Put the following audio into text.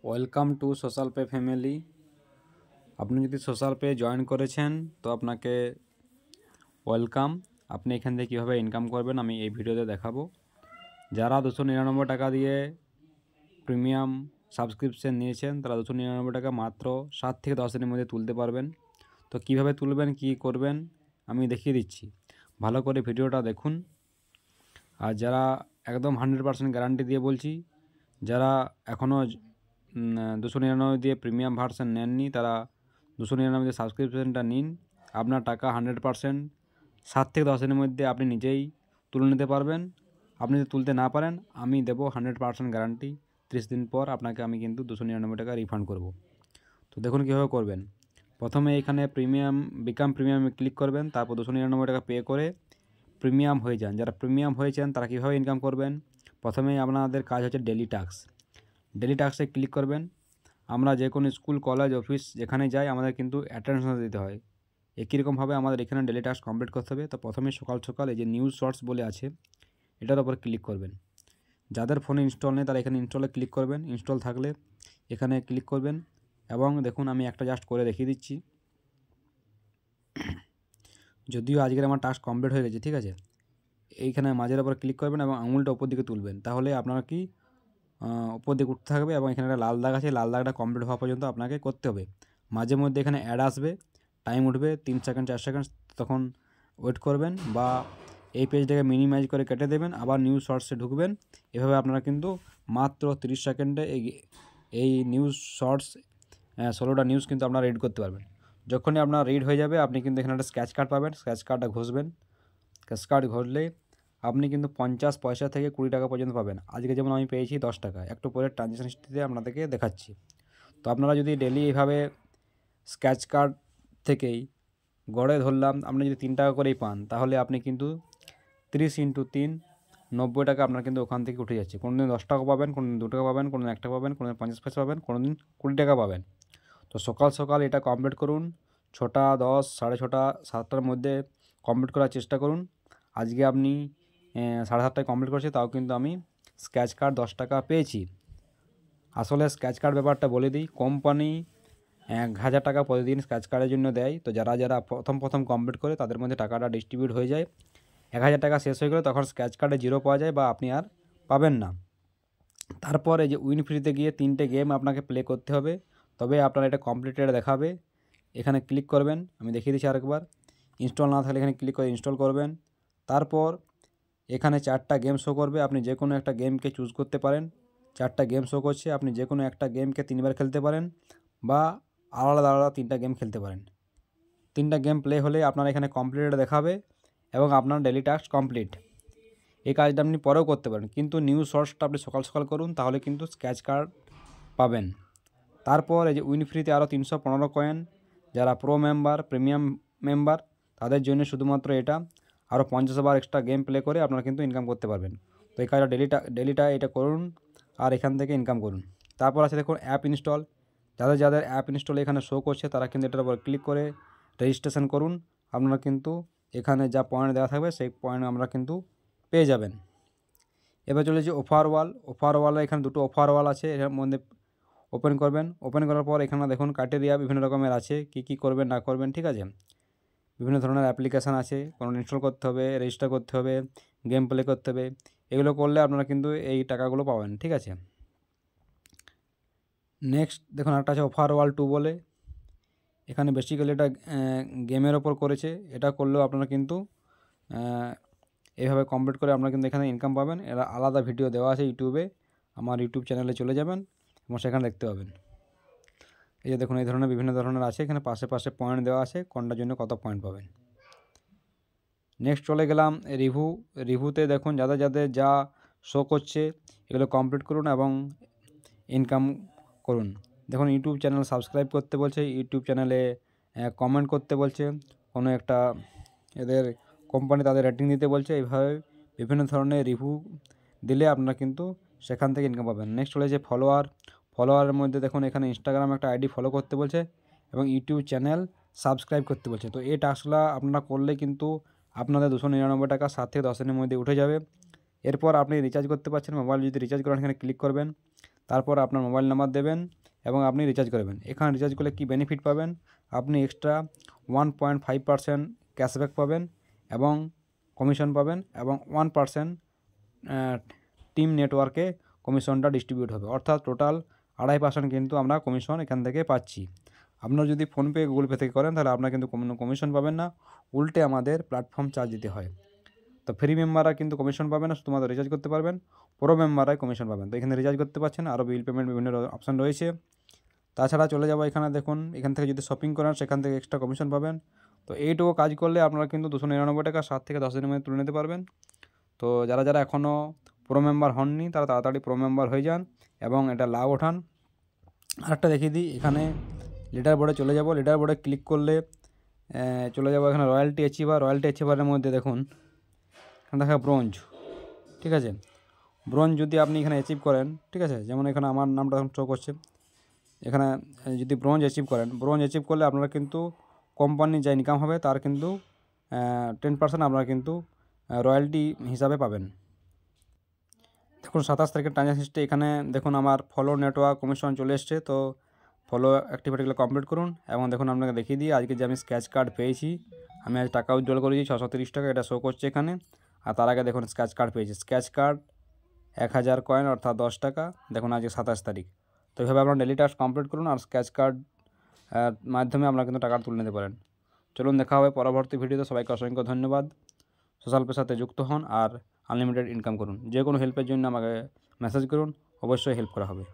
Welcome to social pay family. আপনি যদি social pay join করেছেন তো আপনাকে ওয়েলকাম। আপনি এখান থেকে কীভাবে ইনকাম করবেন আমি এই ভিডিওতে দেখাবো। যারা 299 টাকা দিয়ে প্রিমিয়াম সাবস্ক্রিপশন নিয়েছেন তারা 299 টাকা মাত্র 7 থেকে 10 দিনের মধ্যে তুলতে পারবেন। তো কিভাবে তুলবেন, কি করবেন আমি দেখিয়ে দিচ্ছি, ভালো করে ভিডিওটা দেখুন। আর যারা একদম 100% গ্যারান্টি দিয়ে বলছি, যারা এখনও 299 দিয়ে প্রিমিয়াম ভার্সন নেননি তারা 299 দিয়ে সাবস্ক্রিপশনটা নিন। আপনার টাকা 100% 7 থেকে 10 দিনের মধ্যে আপনি নিজেই তুলে নিতে পারবেন। আপনি যদি তুলতে না পারেন আমি দেবো 100% গ্যারান্টি, 30 দিন পর আপনাকে আমি কিন্তু 299 টাকা রিফান্ড করব। তো দেখুন কীভাবে করবেন। প্রথমে এখানে বিকাম প্রিমিয়ামে ক্লিক করবেন, তারপর 299 টাকা পে করে প্রিমিয়াম হয়ে যান। যারা প্রিমিয়াম হয়েছেন তারা কীভাবে ইনকাম করবেন, প্রথমেই আপনাদের কাজ হচ্ছে ডেলি টাস্কে ক্লিক করবেন। আমরা যে কোনো স্কুল, কলেজ, অফিস যেখানে যাই আমাদের কিন্তু অ্যাটেনশন দিতে হয়। একই রকমভাবে আমাদের এখানে ডেলি টাস্ক কমপ্লিট করতে হবে। তো প্রথমে সকাল সকাল এই যে নিউজ শর্টস বলে আছে এটার উপর ক্লিক করবেন। যাদের ফোনে ইনস্টল নেই তারা এখানে ইনস্টলে ক্লিক করবেন, ইনস্টল থাকলে এখানে ক্লিক করবেন এবং দেখুন আমি একটা জাস্ট করে দেখিয়ে দিচ্ছি। যদিও আজকের আমার টাস্ক কমপ্লিট হয়ে গেছে, ঠিক আছে। এইখানে মাঝের উপর ক্লিক করবেন এবং আঙুলটা উপর দিকে তুলবেন, তাহলে আপনারা কি উপর দিকে উঠতে থাকবে এবং এখানে একটা লাল দাগ আছে, লাল দাগটা কমপ্লিট হওয়া পর্যন্ত আপনাকে করতে হবে। মাঝে মধ্যে এখানে অ্যাড আসবে, টাইম উঠবে 3 সেকেন্ড 4 সেকেন্ড, তখন ওয়েট করবেন বা এই পেজটাকে মিনিমাইজ করে কেটে দেবেন, আবার নিউজ শর্টসে ঢুকবেন। এভাবে আপনারা কিন্তু মাত্র 30 সেকেন্ডে এই নিউজ শর্টস 16টা নিউজ কিন্তু আপনারা রিড করতে পারবেন। যখনই আপনার রিড হয়ে যাবে আপনি কিন্তু এখানে একটা স্ক্র্যাচ কার্ড পাবেন, স্ক্র্যাচ কার্ডটা ঘষবেন। স্ক্র্যাচ কার্ড ঘষলে আপনি কিন্তু 50 পয়সা থেকে 20 টাকা পর্যন্ত পাবেন। আজকে যেমন আমি পেয়েছি 10 টাকা। একটু পরে ট্রানজ্যাকশন হিস্ট্রিতে আপনাদেরকে দেখাচ্ছি। তো আপনারা যদি ডেলি এইভাবে স্ক্র্যাচ কার্ড থেকেই গড়ে ধরলাম আপনি যদি 3 টাকা করেই পান, তাহলে আপনি কিন্তু 30 × 3 90 টাকা আপনার কিন্তু ওখান থেকে উঠে যাচ্ছে। কোনো দিন 10 টাকা পাবেন, কোনো দিন 2 টাকা পাবেন, কোনো দিন 1 টাকা পাবেন, কোনো দিন 50 পয়সা পাবেন, কোনো দিন 20 টাকা পাবেন। তো সকাল সকাল এটা কমপ্লিট করুন। 6টা 10 6:30 7টার মধ্যে কমপ্লিট করার চেষ্টা করুন। আজকে আপনি 7:30টায় কমপ্লিট করেছি, তাও কিন্তু আমি স্ক্র্যাচ কার্ড 10 টাকা পেয়েছি। আসলে স্ক্র্যাচ কার্ড ব্যাপারটা বলে দিই, কোম্পানি 1000 টাকা প্রতিদিন স্ক্র্যাচ কার্ডের জন্য দেয়। তো যারা প্রথম কমপ্লিট করে তাদের মধ্যে টাকাটা ডিস্ট্রিবিউট হয়ে যায়। 1000 টাকা শেষ হয়ে গেলে তখন স্ক্র্যাচ কার্ডে 0 পাওয়া যায় বা আপনি আর পাবেন না। তারপরে যে উইন ফ্রিতে গিয়ে 3টে গেম আপনাকে প্লে করতে হবে, তবে আপনার এটা কমপ্লিটেড দেখাবে। এখানে ক্লিক করবেন, আমি দেখিয়ে দিচ্ছি আরেকবার। ইনস্টল না থাকলে এখানে ক্লিক করে ইনস্টল করবেন। তারপর এখানে 4টা গেম শো করবে, আপনি যে কোনো একটা গেমকে চুজ করতে পারেন। 4টা গেম শো করছে, আপনি যে কোনো একটা গেমকে 3বার খেলতে পারেন বা আলাদা আলাদা 3টা গেম খেলতে পারেন। 3টা গেম প্লে হলে আপনার এখানে কমপ্লিটেড দেখাবে এবং আপনার ডেলি টাস্ক কমপ্লিট। এই কাজটা আপনি পরেও করতে পারেন, কিন্তু নিউজ শর্টসটা আপনি সকাল সকাল করুন, তাহলে কিন্তু স্ক্র্যাচ কার্ড পাবেন। তারপর এই যে উইন ফ্রিতে আরও 315 কয়েন। যারা প্রো মেম্বার, প্রিমিয়াম মেম্বার তাদের জন্য শুধুমাত্র এটা। আরও 50 বার এক্সট্রা গেম প্লে করে আপনারা কিন্তু ইনকাম করতে পারবেন। তো এই কাজটা ডেলিটা এটা করুন আর এখান থেকে ইনকাম করুন। তারপর আছে দেখুন অ্যাপ ইনস্টল। যাদের অ্যাপ ইনস্টল এখানে শো করছে তারা কিন্তু এটার উপর ক্লিক করে রেজিস্ট্রেশন করুন। আপনারা কিন্তু এখানে যা পয়েন্ট দেওয়া থাকবে সেই পয়েন্ট আমরা কিন্তু পেয়ে যাবেন। এবার চলেছে অফার ওয়ালে এখানে 2টো অফার ওয়াল আছে, এর মধ্যে ওপেন করবেন। ওপেন করার পর এখানে দেখুন ক্রাইটেরিয়া বিভিন্ন রকমের আছে, কী করবেন না করবেন, ঠিক আছে। বিভিন্ন ধরনের অ্যাপ্লিকেশান আছে, কোনো ইনস্টল করতে হবে, রেজিস্টার করতে হবে, গেম প্লে করতে হবে। এগুলো করলে আপনারা কিন্তু এই টাকাগুলো পাবেন, ঠিক আছে। নেক্সট দেখুন একটা আছে অফার ওয়াল 2 বলে। এখানে বেসিক্যালি এটা গেমের ওপর করেছে। এটা করলেও আপনারা কিন্তু এইভাবে কমপ্লিট করে আপনারা কিন্তু এখানে ইনকাম পাবেন। এরা আলাদা ভিডিও দেওয়া আছে ইউটিউবে, আমার ইউটিউব চ্যানেলে চলে যাবেন এবং সেখানে দেখতে পাবেন। এই যে দেখুন এই ধরনের বিভিন্ন ধরনের আছে, এখানে পাশে পয়েন্ট দেওয়া আছে কোনটার জন্য কত পয়েন্ট পাবেন। নেক্সট চলে গেলাম রিভিউতে। দেখুন যাদের যা শো করছে এগুলো কমপ্লিট করুন এবং ইনকাম করুন। দেখুন ইউটিউব চ্যানেল সাবস্ক্রাইব করতে বলছে, ইউটিউব চ্যানেলে কমেন্ট করতে বলছে, কোনো একটা এদের কোম্পানি তাদের রেটিং দিতে বলছে। এইভাবে বিভিন্ন ধরনের রিভিউ দিলে আপনারা কিন্তু সেখান থেকে ইনকাম পাবেন। নেক্সট চলেছে ফলোয়ারের মধ্যে দেখুন এখানে ইনস্টাগ্রাম একটা আইডি ফলো করতে বলছে এবং ইউটিউব চ্যানেল সাবস্ক্রাইব করতে বলছে। তো এই টাস্কগুলো আপনারা করলে কিন্তু আপনাদের 299 টাকা 7 থেকে 10 দিনের মধ্যে উঠে যাবে। এরপর আপনি রিচার্জ করতে পারছেন। মোবাইল যদি রিচার্জ করেন এখানে ক্লিক করবেন, তারপর আপনার মোবাইল নাম্বার দেবেন এবং আপনি রিচার্জ করবেন। এখানে রিচার্জ করলে কী বেনিফিট পাবেন, আপনি এক্সট্রা 1.5% ক্যাশব্যাক পাবেন এবং কমিশন পাবেন এবং 1% টিম নেটওয়ার্কে কমিশনটা ডিস্ট্রিবিউট হবে, অর্থাৎ টোটাল 2.5% কিন্তু আমরা কমিশন এখান থেকে পাচ্ছি। আপনারা যদি ফোনপে গুগল পে থেকে করেন তাহলে আপনারা কিন্তু কোনো কমিশন পাবেন না, উল্টে আমাদের প্ল্যাটফর্ম চার্জ দিতে হয়। তো ফ্রি মেম্বাররা কিন্তু কমিশন পাবে না, শুধুমাত্র রিচার্জ করতে পারবেন। প্রো মেম্বাররাই কমিশন পাবেন। তো এখানে রিচার্জ করতে পারছেন, আরও বিল পেমেন্ট বিভিন্ন অপশান রয়েছে। তাছাড়া চলে যাবো এখানে, দেখুন এখান থেকে যদি শপিং করেন সেখান থেকে এক্সট্রা কমিশন পাবেন। তো এইটুকু কাজ করলে আপনারা কিন্তু 299 টাকা 7 থেকে 10 দিনের মধ্যে তুলে নিতে পারবেন। তো যারা এখনও প্রো মেম্বার হননি তারা তাড়াতাড়ি প্রো মেম্বার হয়ে যান এবং এটা লাভ ওঠান। আরেকটা দেখিয়ে দিই, এখানে লিডার বোর্ডে চলে যাব। লিডার বোর্ডে ক্লিক করলে চলে যাব এখানে রয়্যালটি অ্যাচিভার। রয়্যালটি অ্যাচিভারের মধ্যে দেখুন এখানে দেখা ব্রোঞ্জ, ঠিক আছে। ব্রোঞ্জ যদি আপনি এখানে অ্যাচিভ করেন, ঠিক আছে, যেমন এখানে আমার নামটা এখন শো করছে, এখানে যদি ব্রোঞ্জ অ্যাচিভ করেন, ব্রোঞ্জ অ্যাচিভ করলে আপনারা কিন্তু কোম্পানির যা ইনকাম হবে তার কিন্তু 10% আপনারা কিন্তু রয়্যালটি হিসাবে পাবেন। দেখুন 27 তারিখের ট্রানজ্যাকশন হিস্ট্রি, এখানে দেখুন আমার ফলো নেটওয়ার্ক কমিশন চলে এসছে। তো ফলো অ্যাক্টিভিটিগুলো কমপ্লিট করুন এবং দেখুন আপনাকে দেখিয়ে দিই আজকে যে আমি স্ক্র্যাচ কার্ড পেয়েছি, আমি আজ টাকা উইথড্রল করেছি 630 টাকা, এটা শো করছে এখানে। আর তার আগে দেখুন স্ক্র্যাচ কার্ড পেয়েছি, স্ক্র্যাচ কার্ড 1000 কয়েন অর্থাৎ 10 টাকা। দেখুন আজকে 27 তারিখ। তো এইভাবে আপনার ডেলি টাস্ক কমপ্লিট করুন আর স্ক্র্যাচ কার্ড মাধ্যমে আপনারা কিন্তু টাকা তুলে নিতে পারেন। চলুন দেখা হবে পরবর্তী ভিডিওতে। সবাইকে অসংখ্য ধন্যবাদ। সোশ্যাল পেশাতে যুক্ত হন আর আনলিমিটেড ইনকাম করুন। যে কোনো হেল্পের জন্য আমাকে মেসেজ করুন, অবশ্যই হেল্প করা হবে।